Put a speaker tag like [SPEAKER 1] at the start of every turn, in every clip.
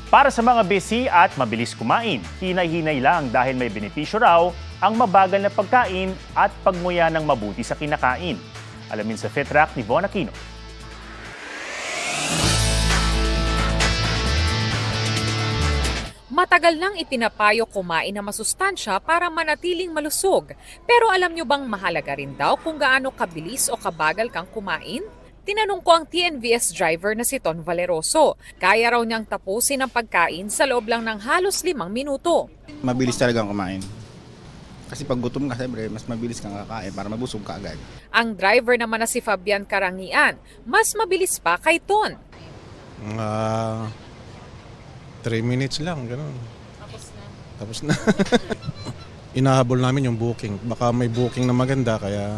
[SPEAKER 1] Para sa mga busy at mabilis kumain, hinay-hinay lang dahil may benepisyo raw ang mabagal na pagkain at pagmuya ng mabuti sa kinakain. Alamin sa FitTrack ni Von Aquino.
[SPEAKER 2] Matagal nang ipinapayo kumain na masustansya para manatiling malusog. Pero alam nyo bang mahalaga rin daw kung gaano kabilis o kabagal kang kumain? Tinanong ko ang TNVS driver na si Ton Valeroso. Kaya raw niyang tapusin ang pagkain sa loob lang ng halos 5 minuto.
[SPEAKER 3] Mabilis talagang kumain. Kasi pag gutom ka, siyempre, mas mabilis kang kakain para mabusog ka agad.
[SPEAKER 2] Ang driver naman na si Fabian Karangian, mas mabilis pa kay Ton.
[SPEAKER 4] 3 minutes lang, gano'n. Tapos na. Inahabol namin yung booking. Baka may booking na maganda, kaya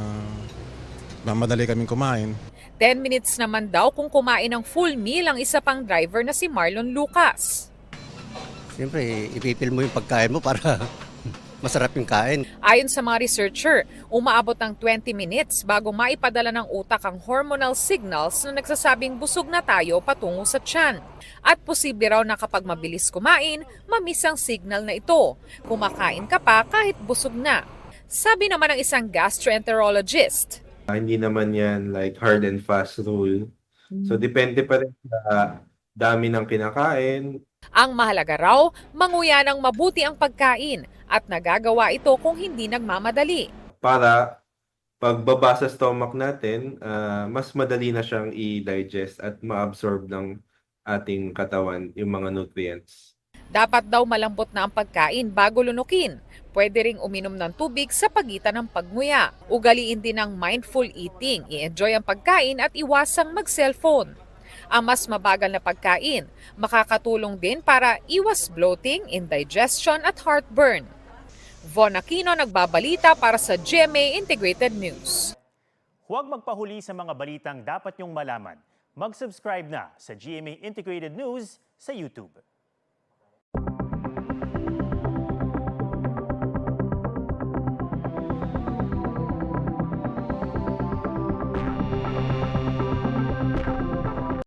[SPEAKER 4] mamadali kaming kumain.
[SPEAKER 2] 10 minutes naman daw kung kumain ng full meal ang isa pang driver na si Marlon Lucas.
[SPEAKER 5] Siyempre, ipipil mo yung pagkain mo para masarap yung kain.
[SPEAKER 2] Ayon sa mga researcher, umaabot ng 20 minutes bago maipadala ng utak ang hormonal signals na nagsasabing busog na tayo patungo sa tiyan. At posible raw na kapag mabilis kumain, mamiss ang signal na ito. Kumakain ka pa kahit busog na. Sabi naman ng isang gastroenterologist,
[SPEAKER 6] Hindi naman yan like hard and fast rule. So depende pa rin sa dami ng kinakain.
[SPEAKER 2] ang mahalaga raw, manguya ng mabuti ang pagkain at nagagawa ito kung hindi nagmamadali.
[SPEAKER 6] Para pagbaba sa stomach natin, mas madali na siyang i-digest at ma-absorb ng ating katawan yung mga nutrients.
[SPEAKER 2] Dapat daw malambot na ang pagkain bago lunukin. Pwede ring uminom ng tubig sa pagitan ng pagnguya. Ugaliin din ang mindful eating, i-enjoy ang pagkain at iwasang mag-cellphone. Ang mas mabagal na pagkain, makakatulong din para iwas bloating, indigestion at heartburn. Von Aquino nagbabalita para sa GMA Integrated News.
[SPEAKER 1] Huwag magpahuli sa mga balitang dapat niyong malaman. Mag-subscribe na sa GMA Integrated News sa YouTube.